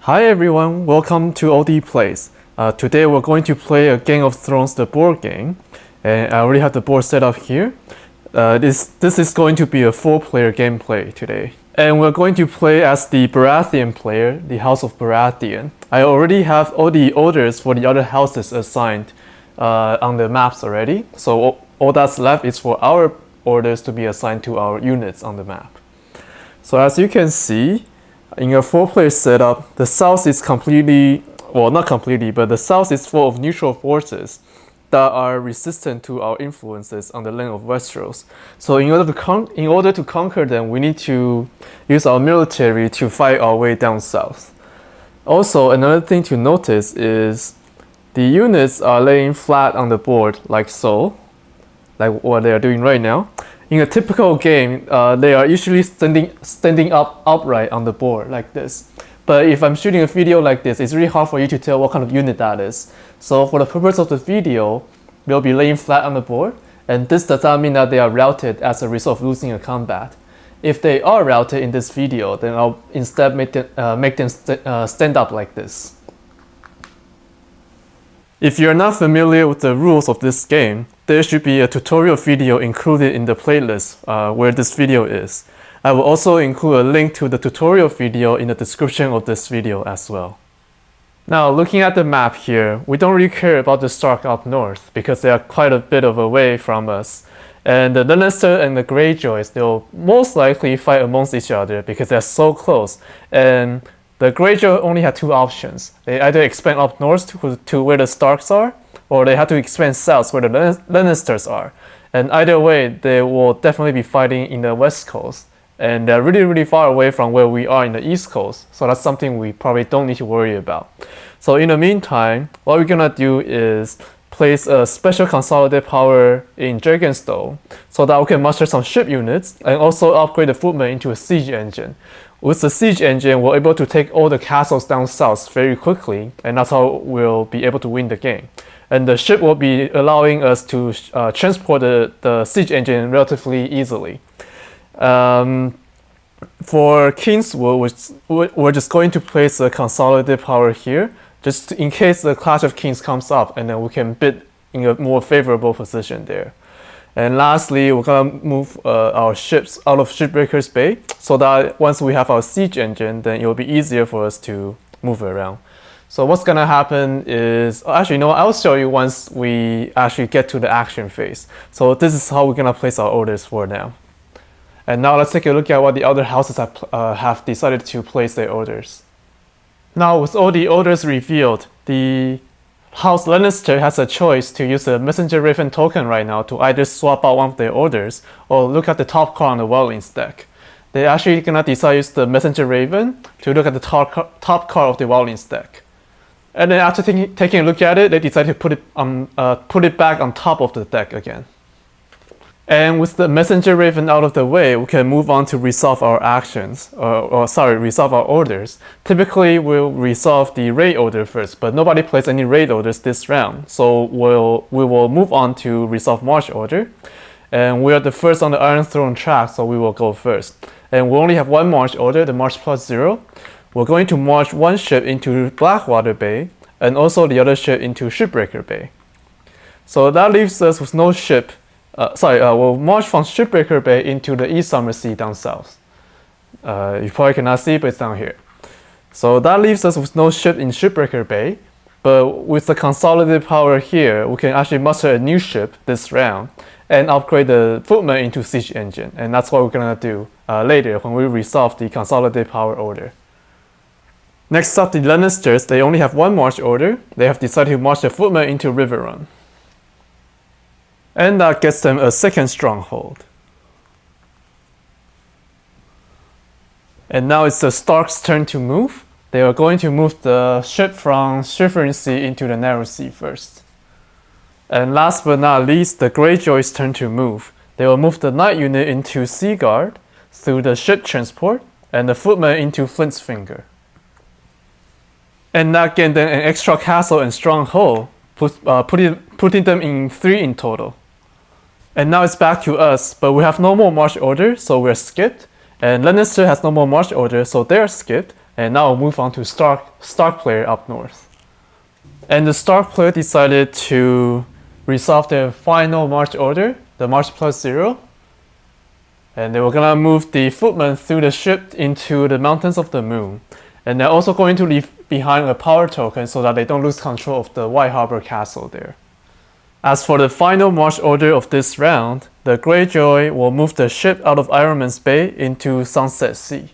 Hi everyone, welcome to O.D.Plays. Today we're going to play a Game of Thrones, the board game. And I already have the board set up here. This is going to be a 4-player gameplay today. And we're going to play as the Baratheon player, the House of Baratheon. I already have all the orders for the other houses assigned on the maps already. So all that's left is for our orders to be assigned to our units on the map. So as you can see, in a 4-player setup, the south is completely, well, not completely, but the south is full of neutral forces that are resistant to our influences on the land of Westeros. So in order to conquer them, we need to use our military to fight our way down south. Also, another thing to notice is the units are laying flat on the board like so, like what they are doing right now. In a typical game, they are usually standing up upright on the board like this. But if I'm shooting a video like this, it's really hard for you to tell what kind of unit that is. So for the purpose of the video, they'll be laying flat on the board, and this does not mean that they are routed as a result of losing a combat. If they are routed in this video, then I'll instead make them stand up like this. If you're not familiar with the rules of this game, there should be a tutorial video included in the playlist where this video is. I will also include a link to the tutorial video in the description of this video as well. Now, looking at the map here, we don't really care about the Stark up north because they are quite a bit of away from us. And the Lannister and the Greyjoys, they'll most likely fight amongst each other because they're so close. And the Greyjoy only had 2 options. They either expand up north to where the Starks are, or they have to expand south where the Lannisters are. And either way, they will definitely be fighting in the west coast. And they're really far away from where we are in the east coast. So that's something we probably don't need to worry about. So in the meantime, what we're gonna do is place a special consolidated power in Dragonstone so that we can muster some ship units and also upgrade the footman into a siege engine. With the siege engine, we're able to take all the castles down south very quickly, and that's how we'll be able to win the game. And the ship will be allowing us to transport the siege engine relatively easily. For Kingswood, we're just going to place a consolidated power here, just in case the Clash of Kings comes up, and then we can bid in a more favorable position there. And lastly, we're gonna move our ships out of Shipbreaker's Bay so that once we have our siege engine, then it will be easier for us to move around. So what's gonna happen is, actually, no, I'll show you once we actually get to the action phase. So this is how we're gonna place our orders for now. And now let's take a look at what the other houses have decided to place their orders. Now, with all the orders revealed, the House Lannister has a choice to use the Messenger Raven token right now to either swap out one of their orders or look at the top card on the Wildlings deck. They're actually gonna decide to use the Messenger Raven to look at the top card of the Wildlings deck. And then after taking a look at it, they decide to put it back on top of the deck again. And with the Messenger Raven out of the way, we can move on to resolve our actions, resolve our orders. Typically, we'll resolve the raid order first, but nobody plays any raid orders this round. So we will move on to resolve march order. And we are the first on the Iron Throne track, so we will go first. And we only have one march order, the March +0. We're going to march one ship into Blackwater Bay, and also the other ship into Shipbreaker Bay. So that leaves us with no ship. We'll march from Shipbreaker Bay into the East Summer Sea down south. You probably cannot see, but it's down here. So that leaves us with no ship in Shipbreaker Bay, but with the consolidated power here, we can actually muster a new ship this round and upgrade the footman into siege engine. And that's what we're gonna do later when we resolve the consolidated power order. Next up, the Lannisters, they only have one march order. They have decided to march the footman into River Run. And that gets them a second stronghold. And now it's the Starks' turn to move. They are going to move the ship from Shivering Sea into the Narrow Sea first. And last but not least, the Greyjoys' turn to move. They will move the Knight unit into Seaguard through the ship transport and the footman into Flint's Finger. And that gave them an extra castle and stronghold, putting them in 3 in total. And now it's back to us, but we have no more march order, so we're skipped. And Lannister has no more march order, so they're skipped. And now we'll move on to Stark player up north. And the Stark player decided to resolve their final march order, the march +0. And they were gonna move the footmen through the ship into the mountains of the moon. And they're also going to leave behind a power token so that they don't lose control of the White Harbor Castle there. As for the final march order of this round, the Greyjoy will move the ship out of Iron Man's Bay into Sunset Sea.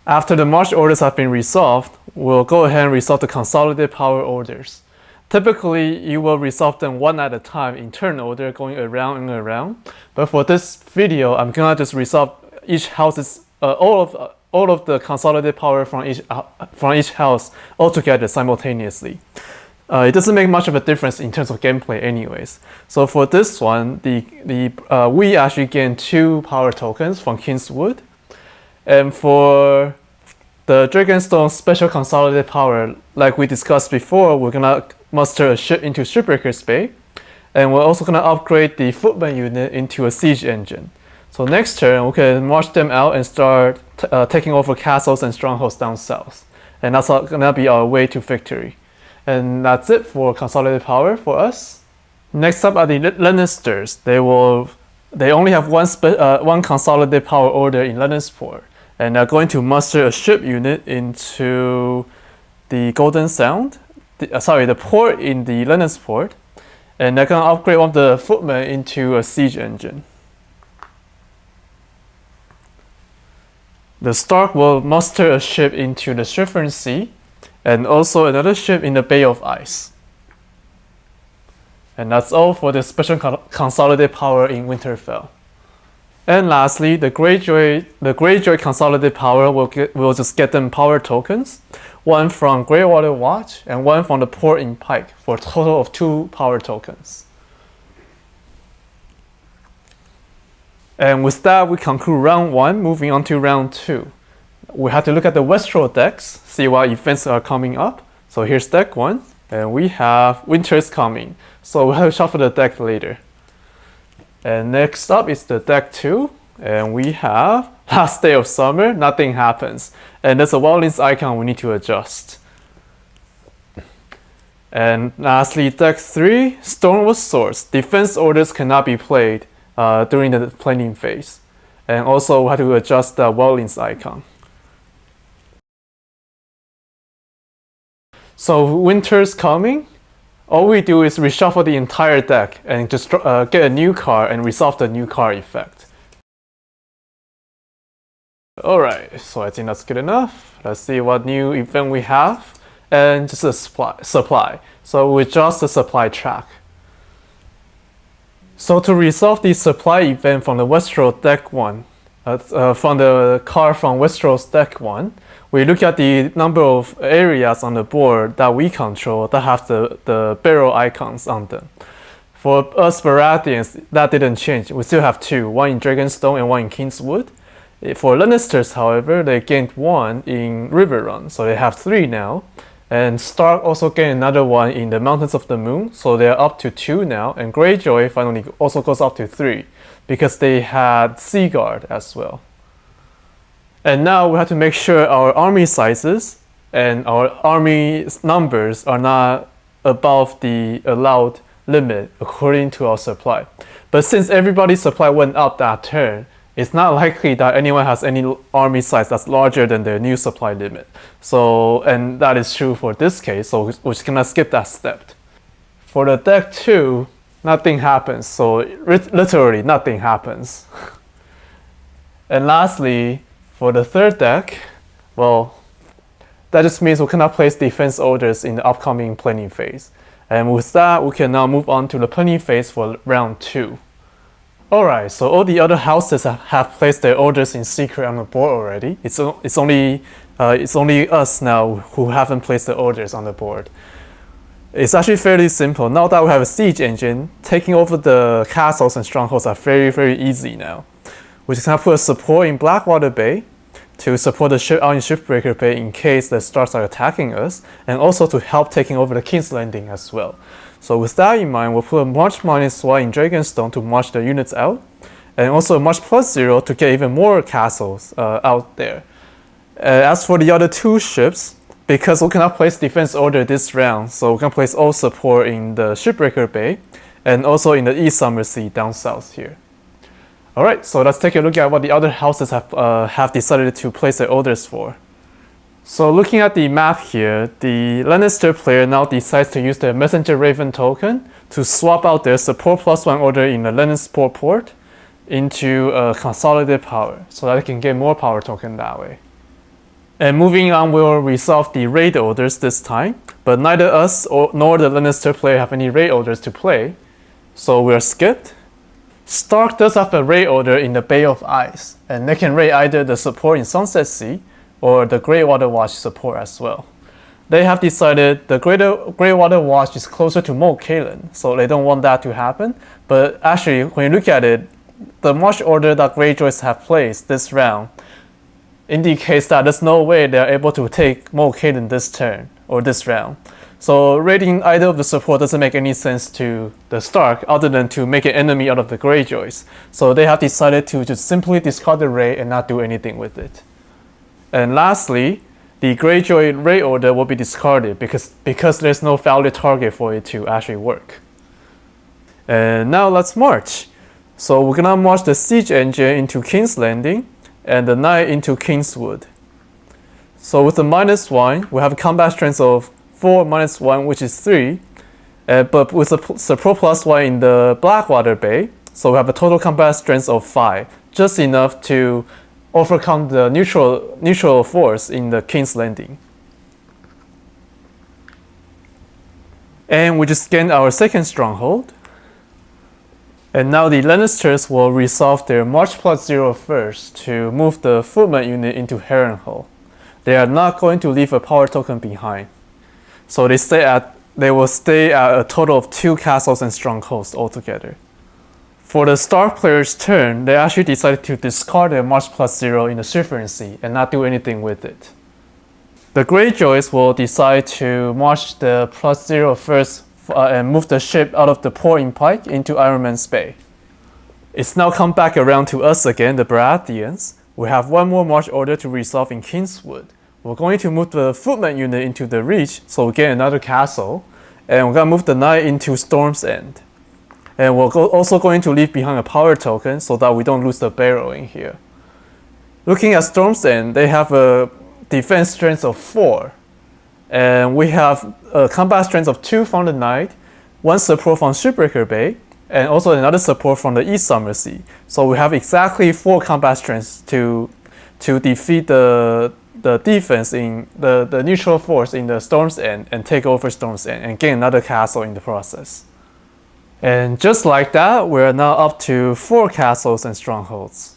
After the march orders have been resolved, we'll go ahead and resolve the consolidated power orders. Typically, you will resolve them one at a time in turn order, going around and around. But for this video, I'm gonna just resolve each house's all of the consolidated power from each house all together simultaneously. It doesn't make much of a difference in terms of gameplay, anyways. So for this one, we actually gain 2 power tokens from Kingswood, and for the Dragonstone special consolidated power, like we discussed before, we're gonna muster a ship into Shipbreaker's Bay, and we're also gonna upgrade the footman unit into a siege engine. So next turn, we can march them out and start taking over castles and strongholds down south, and that's gonna be our way to victory. And that's it for consolidated power for us. Next up are the Lannisters. They only have one consolidated power order in Lannisport, and they're going to muster a ship unit into the Golden Sound, the port in the Lannisport, and they're gonna upgrade one of the footmen into a siege engine. The Stark will muster a ship into the Shivering Sea, and also another ship in the Bay of Ice. And that's all for the special consolidated power in Winterfell. And lastly, the Greyjoy consolidated power will just get them power tokens, one from Greywater Watch and one from the port in Pike, for a total of 2 power tokens. And with that, we conclude round 1, moving on to round 2. We have to look at the Westeros decks, see what events are coming up. So here's deck 1, and we have Winter is coming. So we'll have to shuffle the deck later. And next up is the deck 2, and we have Last Day of Summer, nothing happens. And there's a Wildlings icon we need to adjust. And lastly, deck 3, Storm with Swords. Defense orders cannot be played during the planning phase. And also we have to adjust the Wildlings icon. So Winter's coming. All we do is reshuffle the entire deck and just get a new card and resolve the new card effect. Alright, so I think that's good enough. Let's see what new event we have. And just a supply. So we adjust the supply track. So to resolve the supply event from the Westeros deck 1, from the card from Westeros deck 1, we look at the number of areas on the board that we control that have the barrel icons on them. For us Baratheons, that didn't change. We still have 2, one in Dragonstone and one in Kingswood. For Lannisters, however, they gained 1 in Riverrun, so they have 3 now. And Stark also gained another one in the Mountains of the Moon, so they're up to 2 now. And Greyjoy finally also goes up to 3, because they had Seaguard as well. And now we have to make sure our army sizes and our army numbers are not above the allowed limit according to our supply. But since everybody's supply went up that turn, it's not likely that anyone has any army size that's larger than their new supply limit. So, and that is true for this case, so we're just gonna skip that step. For the deck 2, nothing happens, so literally nothing happens. And lastly, for the third deck, well, that just means we cannot place defense orders in the upcoming planning phase. And with that, we can now move on to the planning phase for round 2. Alright, so all the other houses have placed their orders in secret on the board already. It's only us now who haven't placed the orders on the board. It's actually fairly simple. Now that we have a siege engine, taking over the castles and strongholds are very, very easy now. We just have to put a support in Blackwater Bay to support the ship out in Shipbreaker Bay in case the Starks are attacking us, and also to help taking over the King's Landing as well. So with that in mind, we'll put a March -1 in Dragonstone to march the units out, and also a march +0 to get even more castles out there. As for the other two ships, because we cannot place defense order this round, so we can place all support in the Shipbreaker Bay, and also in the East Summer Sea down south here. Alright, so let's take a look at what the other houses have decided to place their orders for. So looking at the map here, the Lannister player now decides to use the Messenger Raven token to swap out their support +1 order in the Lannisport port into a consolidated power, so that they can get more power token that way. And moving on, we'll resolve the raid orders this time, but neither us nor the Lannister player have any raid orders to play, so we're skipped. Stark does have a raid order in the Bay of Ice, and they can raid either the support in Sunset Sea or the Greywater Watch support as well. They have decided the Greywater Watch is closer to Moat Cailin, so they don't want that to happen. But actually, when you look at it, the march order that Greyjoys have placed this round indicates that there's no way they're able to take Moat Cailin this turn or this round. So raiding either of the support doesn't make any sense to the Stark other than to make an enemy out of the Greyjoys. So they have decided to just simply discard the raid and not do anything with it. And lastly, the Greyjoy raid order will be discarded because there's no valid target for it to actually work. And now let's march. So we're gonna march the Siege Engine into King's Landing and the Knight into Kingswood. So with the -1, we have a combat strength of 4 -1, which is 3. But with the support +1 in the Blackwater Bay, so we have a total combat strength of 5, just enough to overcome the neutral force in the King's Landing. And we just gained our second stronghold. And now the Lannisters will resolve their march +0 first to move the footman unit into Harrenhal. They are not going to leave a power token behind. So they will stay at a total of 2 castles and strongholds altogether. For the Stark player's turn, they actually decided to discard their march +0 in the Shivering Sea and not do anything with it. The Greyjoys will decide to march the +0 first and move the ship out of the port in Pike into Ironman's Bay. It's now come back around to us again, the Baratheons. We have one more march order to resolve in Kingswood. We're going to move the footman unit into the Reach, so we get another castle, and we're going to move the knight into Storm's End. And we're also going to leave behind a power token so that we don't lose the barrow in here. Looking at Storm's End, they have a defense strength of 4. And we have a combat strength of 2 from the knight, 1 support from Shipbreaker Bay, and also another support from the East Summer Sea. So we have exactly 4 combat strengths to defeat the defense in the neutral force in the Storm's End and take over Storm's End and gain another castle in the process. And just like that, we're now up to 4 castles and strongholds.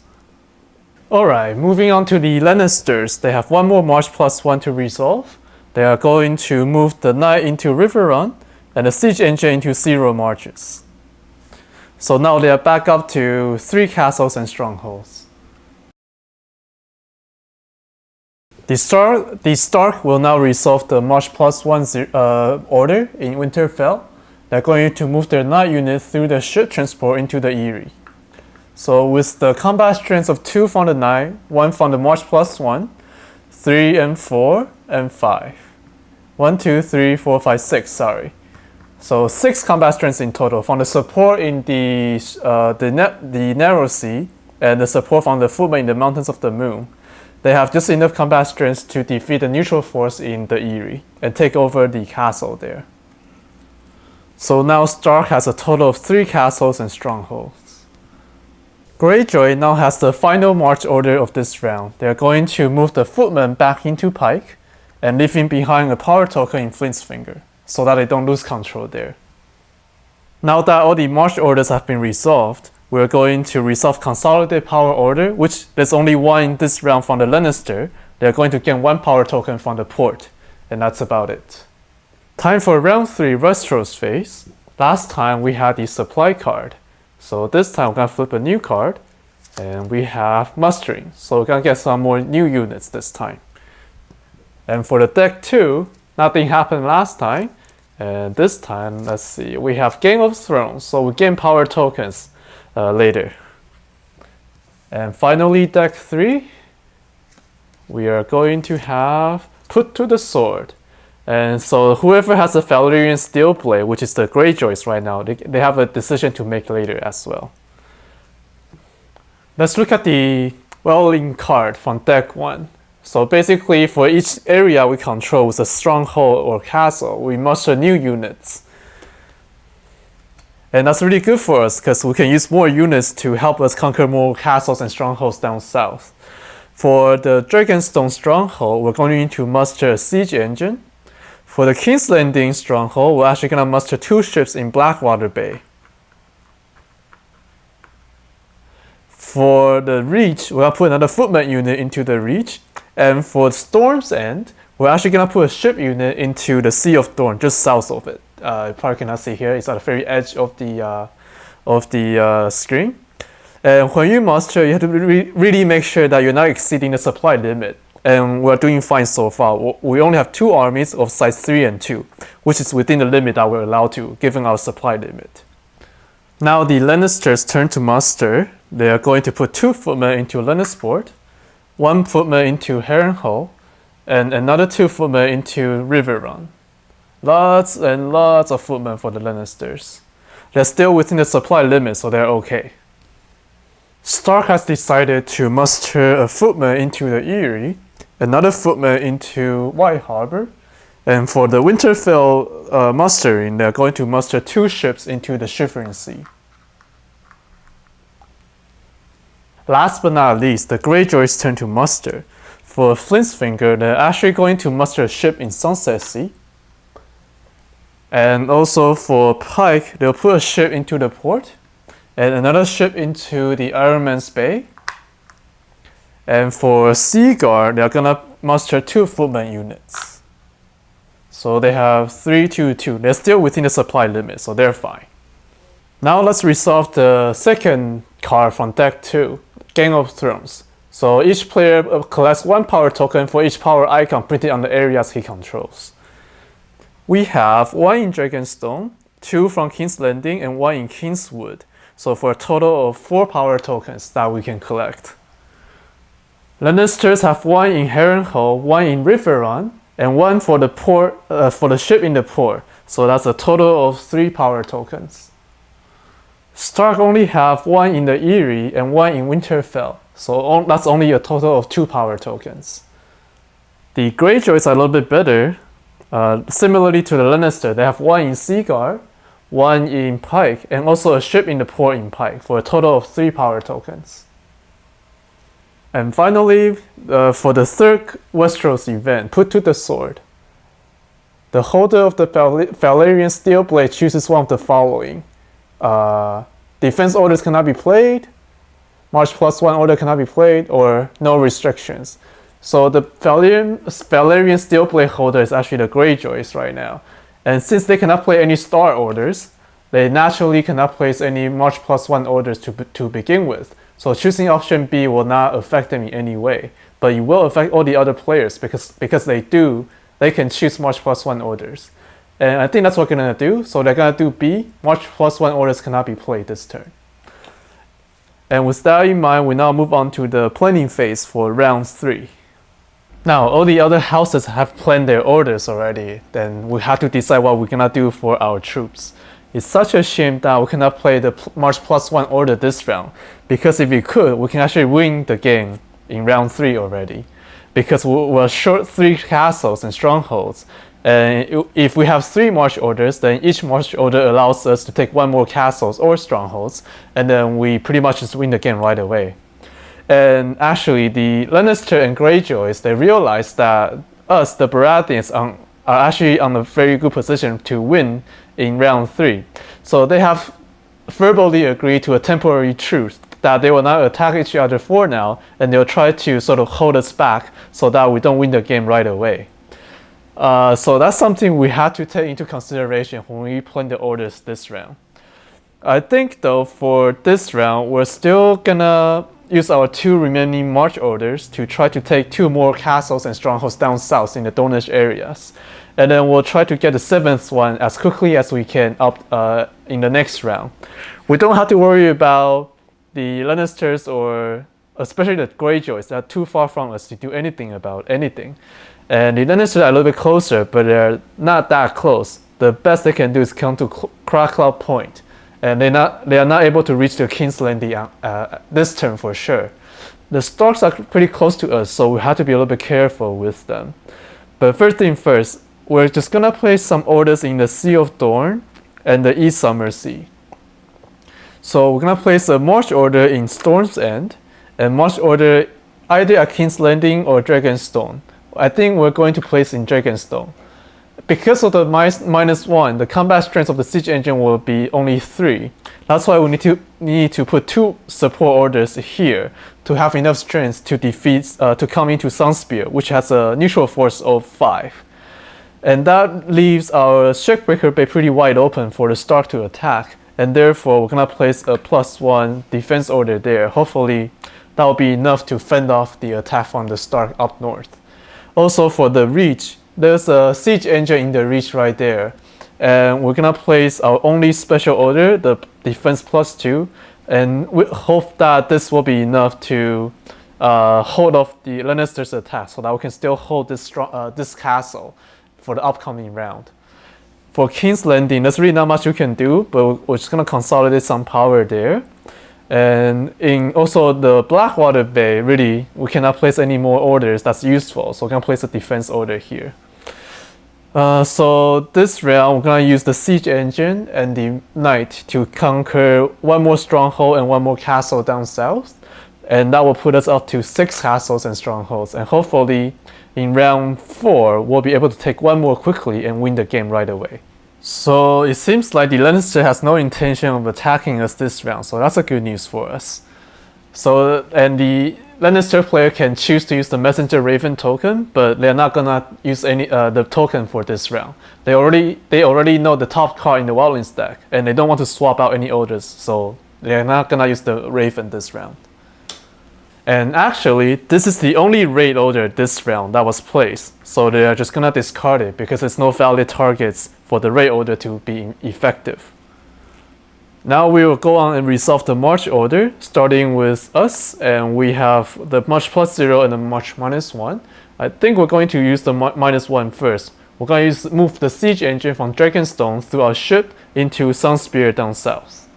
Alright, moving on to the Lannisters. They have one more march +1 to resolve. They are going to move the knight into Riverrun and the siege engine into 0 marches. So now they are back up to 3 castles and strongholds. The Stark will now resolve the march +1 order in Winterfell. They're going to move their knight unit through the ship transport into the Eyrie. So with the combat strength of 2 from the knight, 1 from the march +1, 3 and 4 and 5. 1, 2, 3, 4, 5, 6, sorry. So 6 combat strengths in total from the support in the Narrow Sea and the support from the footmen in the Mountains of the Moon. They have just enough combat strength to defeat the neutral force in the Eyrie and take over the castle there. So now Stark has a total of 3 castles and strongholds. Greyjoy now has the final march order of this round. They are going to move the footmen back into Pike and leaving behind a power token in Flint's Finger so that they don't lose control there. Now that all the march orders have been resolved, we're going to resolve Consolidated Power Order, which there's only 1 in this round from the Lannister. They're going to gain 1 power token from the port, and that's about it. Time for round 3, Westeros phase. Last time we had the supply card. So this time we're going to flip a new card. And we have mustering. So we're going to get some more new units this time. And for the deck 2, nothing happened last time. And this time, let's see, we have Game of Thrones. So we gain power tokens later. And finally, deck 3, we are going to have Put to the Sword. And so whoever has a Valerian Steel Blade, which is the Greyjoys right now, they have a decision to make later as well. Let's look at the Welling card from deck 1. So basically, for each area we control with a stronghold or castle, we muster new units. And that's really good for us because we can use more units to help us conquer more castles and strongholds down south. For the Dragonstone Stronghold, we're going to muster a siege engine. For the King's Landing Stronghold, we're actually going to muster 2 ships in Blackwater Bay. For the Reach, we're going to put another footman unit into the Reach. And for Storm's End, we're actually going to put a ship unit into the Sea of Thorn, just south of it. You probably cannot see here, it's at the very edge of the screen. And when you muster, you have to really make sure that you're not exceeding the supply limit. And we're doing fine so far. We only have 2 armies of size 3 and 2, which is within the limit that we're allowed to, given our supply limit. Now the Lannisters turn to muster. They are going to put 2 footmen into Lannisport, 1 footman into Harrenhal, and another 2 footmen into Riverrun. Lots and lots of footmen for the Lannisters. They're still within the supply limit, so they're okay. Stark has decided to muster a footman into the Eyrie, another footman into White Harbor, and for the Winterfell mustering, they're going to muster 2 ships into the Shivering Sea. Last but not least, the Greyjoys turn to muster. For Flint's Finger, they're actually going to muster a ship in Sunset Sea. And also for Pike, they'll put a ship into the port, and another ship into the Ironman's Bay. And for Seaguard, they're gonna muster 2 footman units. So they have 3, 2, 2. They're still within the supply limit, so they're fine. Now let's resolve the second card from deck 2, Game of Thrones. So each player collects 1 power token for each power icon printed on the areas he controls. We have 1 in Dragonstone, 2 from King's Landing, and 1 in Kingswood. So for a total of 4 power tokens that we can collect. Lannisters have 1 in Harrenhal, 1 in Riverrun, and 1 for the port, for the ship in the port. So that's a total of 3 power tokens. Stark only have 1 in the Eyrie and 1 in Winterfell. So that's only a total of 2 power tokens. The Greyjoys are a little bit better. Similarly to the Lannister, they have 1 in Seaguard, 1 in Pike, and also a ship in the port in Pike for a total of 3 power tokens. And finally, for the third Westeros event, Put to the Sword. The holder of the Valerian Steel Blade chooses one of the following. Defense orders cannot be played, March +1 order cannot be played, or no restrictions. So the Valerian Steel Blade holder is actually the Greyjoys right now. And since they cannot play any star orders, they naturally cannot place any March +1 orders to begin with. So choosing option B will not affect them in any way, but it will affect all the other players because they can choose March +1 orders. And I think that's what they're gonna do. So they're gonna do B, March +1 orders cannot be played this turn. And with that in mind, we now move on to the planning phase for round 3. Now, all the other houses have planned their orders already, then we have to decide what we're gonna do for our troops. It's such a shame that we cannot play the March +1 order this round, because if we could, we can actually win the game in round 3 already. Because we're short 3 castles and strongholds, and if we have 3 march orders, then each march order allows us to take 1 more castles or strongholds, and then we pretty much just win the game right away. And actually, the Lannister and Greyjoys, they realized that us, the Baratheons, are actually on a very good position to win in round 3. So they have verbally agreed to a temporary truce that they will not attack each other for now, and they'll try to sort of hold us back so that we don't win the game right away. So that's something we have to take into consideration when we plan the orders this round. I think though for this round, we're still gonna use our 2 remaining march orders to try to take 2 more castles and strongholds down south in the Dornish areas. And then we'll try to get the 7th one as quickly as we can up in the next round. We don't have to worry about the Lannisters or especially the Greyjoys, they're too far from us to do anything about anything. And the Lannisters are a little bit closer, but they're not that close. The best they can do is come to Crackloud Point, and they are not able to reach the King's Landing this turn for sure. The Starks are pretty close to us, so we have to be a little bit careful with them. But first thing first, we're just gonna place some orders in the Sea of Dorne and the East Summer Sea. So we're gonna place a march order in Storm's End, and march order either at King's Landing or Dragonstone. I think we're going to place in Dragonstone. Because of the -1, the combat strength of the siege engine will be only 3. That's why we need to put 2 support orders here to have enough strength to defeat to come into Sunspear, which has a neutral force of 5. And that leaves our Shipbreaker Bay pretty wide open for the Stark to attack, and therefore we're gonna place a +1 defense order there. Hopefully that will be enough to fend off the attack from the Stark up north. Also for the Reach, there's a siege engine in the Reach right there, and we're gonna place our only special order, the defense +2, and we hope that this will be enough to hold off the Lannisters' attack, so that we can still hold this castle for the upcoming round. For King's Landing, there's really not much we can do, but we're just gonna consolidate some power there. And in also the Blackwater Bay, really, we cannot place any more orders that's useful, so we're gonna place a defense order here. So this round, we're gonna use the siege engine and the knight to conquer 1 more stronghold and 1 more castle down south, and that will put us up to 6 castles and strongholds. And hopefully, in round 4, we'll be able to take 1 more quickly and win the game right away. So it seems like the Lannister has no intention of attacking us this round, so that's a good news for us. So, and the Lannister player can choose to use the Messenger Raven token, but they're not gonna use the token for this round. They already know the top card in the Wildlings deck, and they don't want to swap out any orders, so they're not gonna use the Raven this round. And actually, this is the only raid order this round that was placed, so they are just gonna discard it because there's no valid targets for the raid order to be effective. Now we will go on and resolve the march order, starting with us, and we have the march +0 and the march -1. I think we're going to use the -1 first. We're going to move the siege engine from Dragonstone through our ship into Sunspear down south.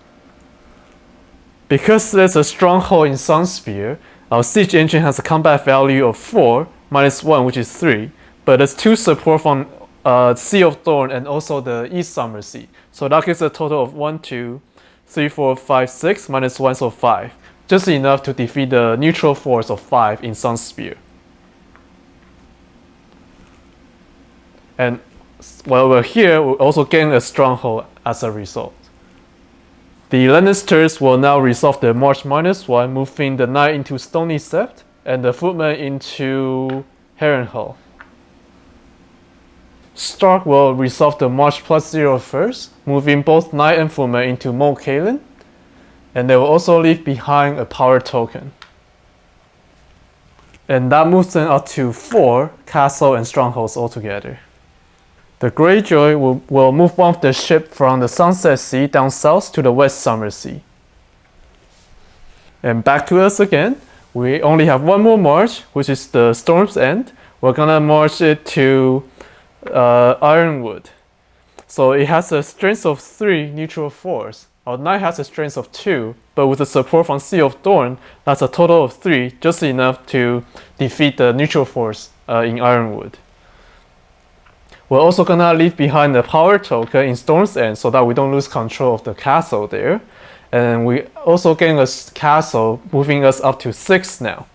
Because there's a stronghold in Sunspear, our siege engine has a combat value of 4, -1, which is 3, but there's 2 support from Sea of Thorn and also the East Summer Sea. So that gives a total of 1, 2, 3, 4, 5, 6, -1, so 5. Just enough to defeat the neutral force of 5 in Sunspear. And while we're here, we'll also gain a stronghold as a result. The Lannisters will now resolve their march -1, moving the knight into Stony Sept and the footman into Harrenhal. Stark will resolve the march +0 first, moving both knight and footman into Moat Cailin, and they will also leave behind a power token. And that moves them up to 4 castle and strongholds altogether. The Greyjoy will move one of the ship from the Sunset Sea down south to the West Summer Sea. And back to us again. We only have 1 more march, which is the Storm's End. We're gonna march it to Ironwood. So it has a strength of 3 neutral force. Our knight has a strength of 2, but with the support from Sea of Thorn, that's a total of 3, just enough to defeat the neutral force in Ironwood. We're also gonna leave behind the power token in Storm's End so that we don't lose control of the castle there. And we also gain a castle, moving us up to 6 now.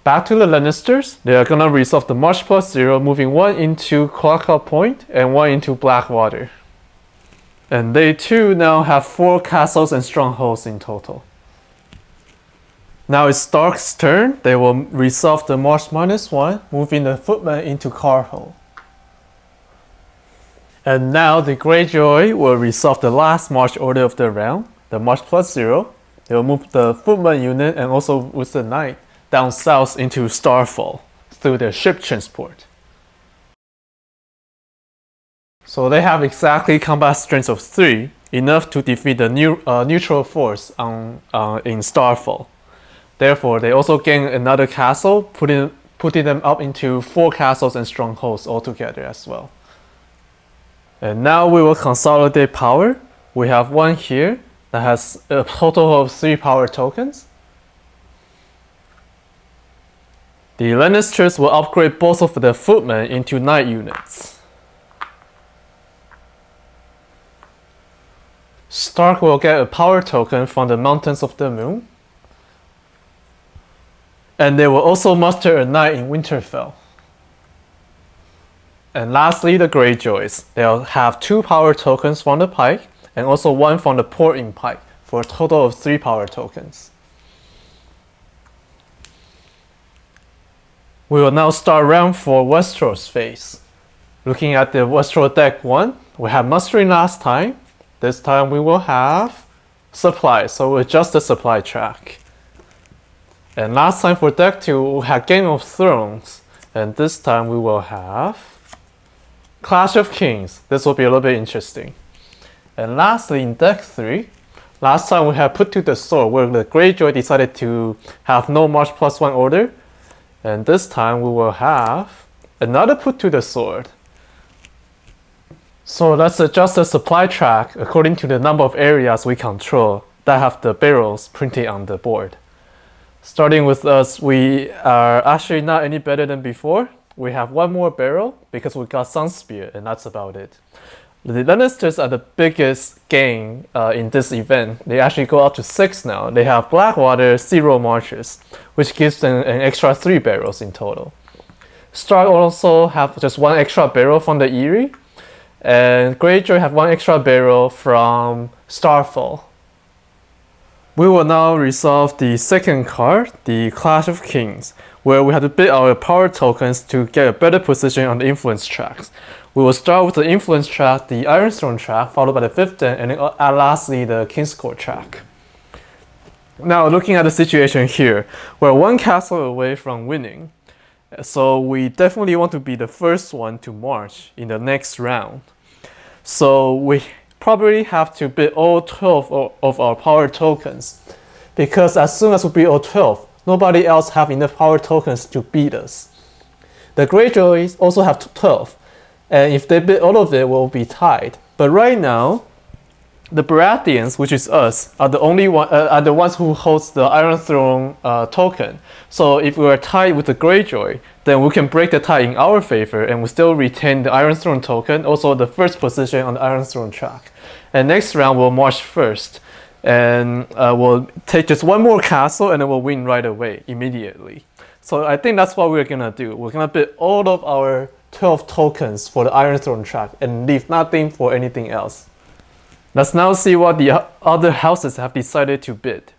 Back to the Lannisters, they are gonna resolve the march +0, moving 1 into Crackloud Point and 1 into Blackwater. And they too now have 4 castles and strongholds in total. Now it's Stark's turn. They will resolve the march -1, moving the footman into Carhole. And now the Greyjoy will resolve the last march order of the round, the march +0. They will move the footman unit and also with the knight down south into Starfall through their ship transport. So they have exactly combat strength of 3, enough to defeat the neutral force in Starfall. Therefore, they also gain another castle, putting them up into 4 castles and strongholds altogether as well. And now we will consolidate power. We have one here that has a total of 3 power tokens. The Lannisters will upgrade both of their footmen into knight units. Stark will get a power token from the Mountains of the Moon. And they will also muster a knight in Winterfell. And lastly, the Greyjoys. They'll have 2 power tokens from the Pike and also 1 from the Porting Pike for a total of 3 power tokens. We will now start round 4 Westeros phase. Looking at the Westeros deck 1, we had mustering last time. This time we will have supply, so we'll adjust the supply track. And last time for deck 2, we had Game of Thrones. And this time we will have Clash of Kings. This will be a little bit interesting. And lastly, in deck 3, last time we had Put to the Sword, where the Greyjoy decided to have no March +1 order. And this time we will have another Put to the Sword. So let's adjust the supply track according to the number of areas we control that have the barrels printed on the board. Starting with us, we are actually not any better than before. We have 1 more barrel because we got Sunspear, and that's about it. The Lannisters are the biggest gain in this event. They actually go up to 6 now. They have Blackwater, 0 marches, which gives them an extra 3 barrels in total. Stark also have just 1 extra barrel from the Eyrie, and Greyjoy have 1 extra barrel from Starfall. We will now resolve the second card, the Clash of Kings, where we have to bid our power tokens to get a better position on the influence tracks. We will start with the influence track, the Ironstone track, followed by the 5th den, and then lastly the Kingscourt track. Now looking at the situation here, we're 1 castle away from winning. So we definitely want to be the first one to march in the next round. So we probably have to bid all 12 of our power tokens, because as soon as we bid all 12, nobody else have enough power tokens to beat us. The Greyjoys also have 12, and if they bid all of it, we'll be tied. But right now, the Baratheons, which is us, are the ones who holds the Iron Throne token. So if we are tied with the Greyjoy, then we can break the tie in our favor and we still retain the Iron Throne token, also the first position on the Iron Throne track. And next round we'll march first, and we'll take just 1 more castle and then we'll win right away, immediately. So I think that's what we're gonna do. We're gonna bid all of our 12 tokens for the Iron Throne track and leave nothing for anything else. Let's now see what the other houses have decided to bid.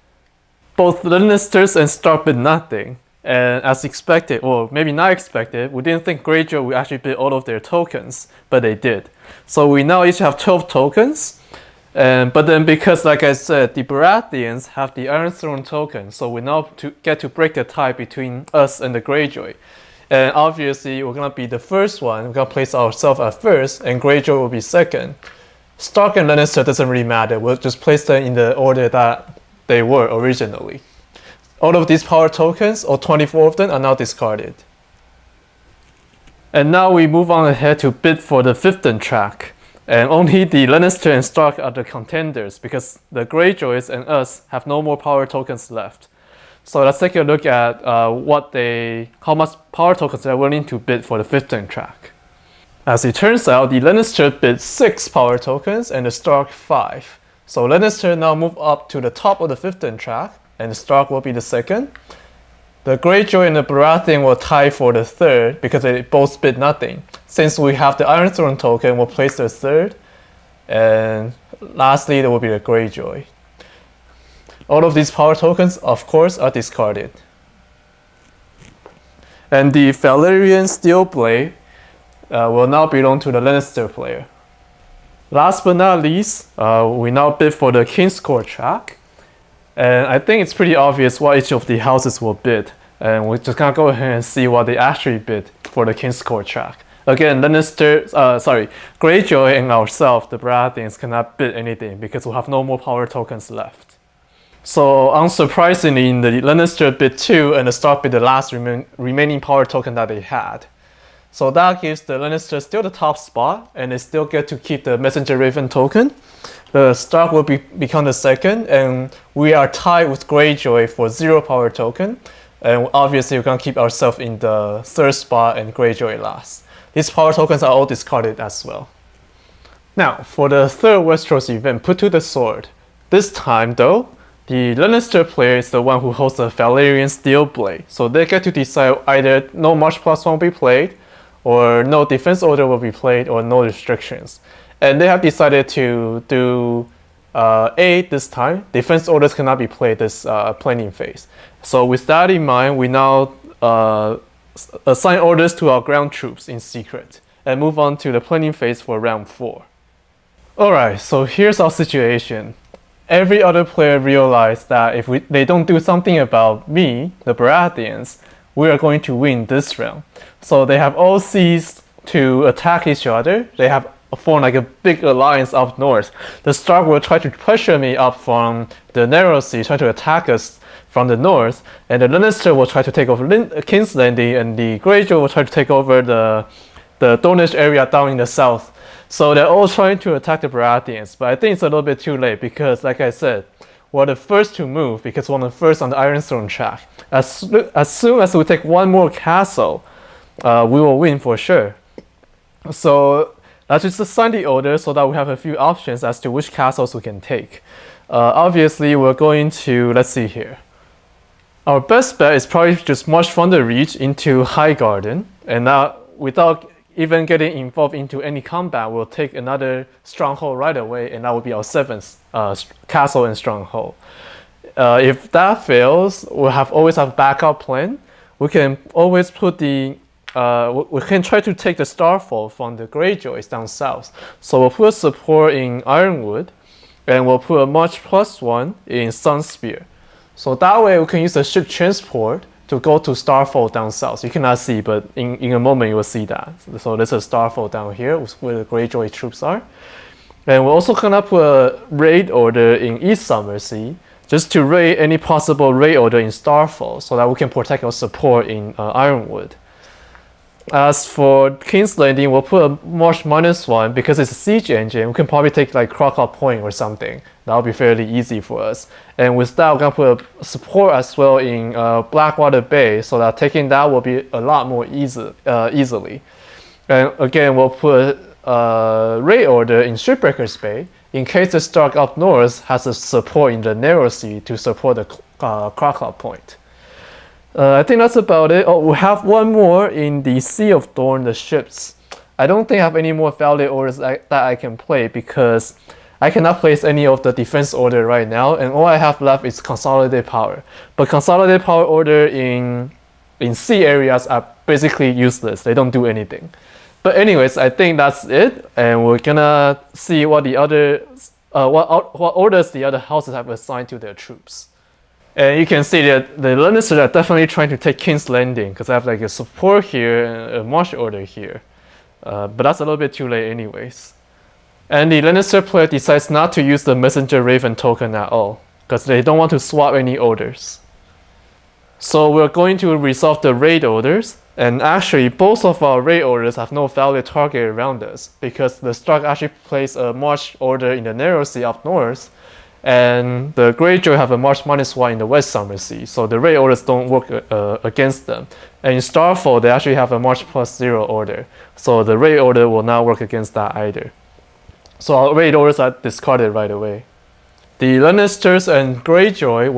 Both Lannisters and Stark bid nothing, and as expected, or maybe not expected, we didn't think Greyjoy would actually bid all of their tokens, but they did. So we now each have 12 tokens, but then because, like I said, the Baratheons have the Iron Throne token, so we now get to break the tie between us and the Greyjoy. And obviously, we're gonna be the first one, we're gonna place ourselves at first, and Greyjoy will be second. Stark and Lannister doesn't really matter, we'll just place them in the order that they were originally. All of these power tokens, or 24 of them, are now discarded. And now we move on ahead to bid for the 5th den track. And only the Lannister and Stark are the contenders, because the Greyjoys and us have no more power tokens left. So let's take a look at how much power tokens they're willing to bid for the 5th den track. As it turns out, the Lannister bid 6 power tokens and the Stark 5. So Lannister now move up to the top of the 5th den track, and the Stark will be the second. The Greyjoy and the Baratheon will tie for the 3rd because they both bid nothing. Since we have the Iron Throne token, we'll place the 3rd. And lastly, there will be the Greyjoy. All of these power tokens, of course, are discarded. And the Valyrian Steel Blade will now belong to the Lannister player. Last but not least, we now bid for the Kingscourt track. And I think it's pretty obvious what each of the houses will bid. And we're just gonna go ahead and see what they actually bid for the Kingscourt track. Again, Greyjoy and ourselves, the Baratheons, cannot bid anything because we have no more power tokens left. So unsurprisingly, the Lannister bid 2 and the Stark bid the last remaining power token that they had. So that gives the Lannister still the top spot, and they still get to keep the Messenger Raven token. The Stark will become the second, and we are tied with Greyjoy for 0 power token. And obviously we're gonna keep ourselves in the third spot and Greyjoy last. These power tokens are all discarded as well. Now, for the third Westeros event, Put to the Sword. This time though, the Lannister player is the one who holds the Valyrian Steel Blade. So they get to decide either no March +1 will be played, or no defense order will be played, or no restrictions. And they have decided to do A this time. Defense orders cannot be played this planning phase. So with that in mind, we now assign orders to our ground troops in secret and move on to the planning phase for round 4. Alright, so here's our situation. Every other player realized that if they don't do something about me, the Baratheons, we are going to win this round. So they have all ceased to attack each other. They have formed like a big alliance up north. The Stark will try to pressure me up from the narrow sea, try to attack us from the north, and the Lannister will try to take over King's Landing, and the Greyjoy will try to take over the Dornish area down in the south. So they're all trying to attack the Baratheons, but I think it's a little bit too late because, like I said, we're the first to move because we're the first on the Iron Throne track. As soon as we take one more castle, we will win for sure. So let's just assign the order so that we have a few options as to which castles we can take. Obviously, we're going to, let's see here. Our best bet is probably just march from the Reach into Highgarden, and now without even getting involved into any combat, we'll take another stronghold right away, and that will be our 7th castle and stronghold. If that fails, we'll always have a backup plan. We can always put we can try to take the Starfall from the Greyjoys down south. So we'll put support in Ironwood, and we'll put a March +1 in Sunspear. So that way we can use the ship transport to go to Starfall down south. You cannot see, but in a moment you will see that. So there's a Starfall down here where the Greyjoy troops are. And we're also gonna put a raid order in East Summersea, just to raid any possible raid order in Starfall so that we can protect our support in Ironwood. As for King's Landing, we'll put a March -1 because it's a siege engine. We can probably take like Crocodile Point or something. That'll be fairly easy for us. And with that, we're gonna put a support as well in Blackwater Bay so that taking that will be a lot more easily. And again, we'll put a raid order in Shipbreakers Bay in case the Stark up north has a support in the Narrow Sea to support the Crocodile Point. I think that's about it. Oh, we have one more in the Sea of Thorn, the ships. I don't think I have any more valid orders that I can play because I cannot place any of the defense order right now, and all I have left is Consolidated Power. But Consolidated Power order in sea areas are basically useless. They don't do anything. But anyways, I think that's it, and we're gonna see what the other what orders the other houses have assigned to their troops. And you can see that the Lannisters are definitely trying to take King's Landing because I have like a support here and a march order here. But that's a little bit too late anyways. And the Lannister player decides not to use the Messenger Raven token at all because they don't want to swap any orders. So we're going to resolve the raid orders, and actually both of our raid orders have no valid target around us because the Stark actually placed a march order in the Narrow Sea up north, and the Greyjoy have a March -1 in the West Summersea, so the raid orders don't work against them. And in Starfall, they actually have a March +0 order, so the raid order will not work against that either. So our raid orders are discarded right away. The Lannisters and Greyjoy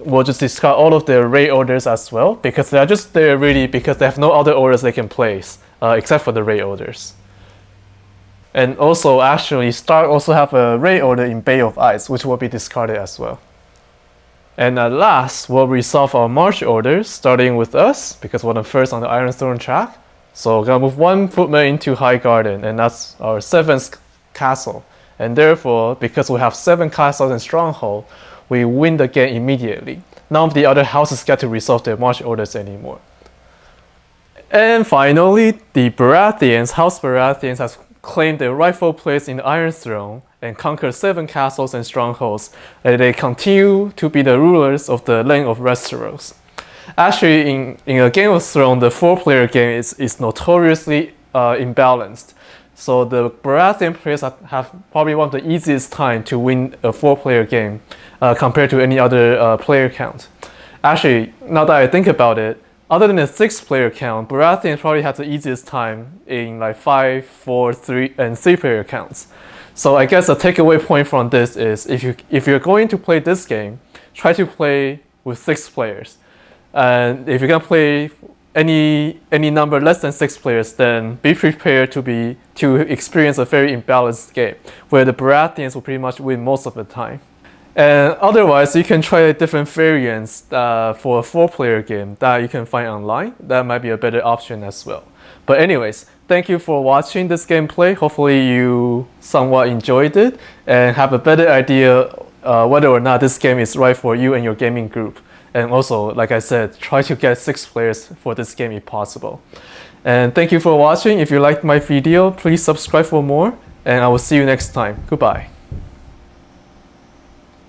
will just discard all of their raid orders as well because they are just there really because they have no other orders they can place except for the raid orders. And also, actually, Stark also have a raid order in Bay of Ice, which will be discarded as well. And at last, we'll resolve our march orders, starting with us, because we're the first on the Iron Throne track. So we're gonna move one footman into Highgarden, and that's our 7th castle. And therefore, because we have 7 castles and stronghold, we win the game immediately. None of the other houses get to resolve their march orders anymore. And finally, the Baratheons, House Baratheons, has claimed their rightful place in the Iron Throne, and conquer 7 castles and strongholds, and they continue to be the rulers of the land of Westeros. Actually, in a Game of Thrones, the 4-player game is notoriously imbalanced. So the Baratheon players have probably one of the easiest time to win a 4-player game compared to any other player count. Actually, now that I think about it, other than the 6-player count, Baratheon probably has the easiest time in like 5, 4, 3, and 3-player counts. So I guess a takeaway point from this is if you're going to play this game, try to play with 6 players. And if you can play any number less than 6 players, then be prepared to experience a very imbalanced game where the Baratheons will pretty much win most of the time. And otherwise, you can try different variants for a 4-player game that you can find online. That might be a better option as well. But anyways, thank you for watching this gameplay. Hopefully you somewhat enjoyed it and have a better idea whether or not this game is right for you and your gaming group. And also, like I said, try to get 6 players for this game if possible. And thank you for watching. If you liked my video, please subscribe for more, and I will see you next time. Goodbye.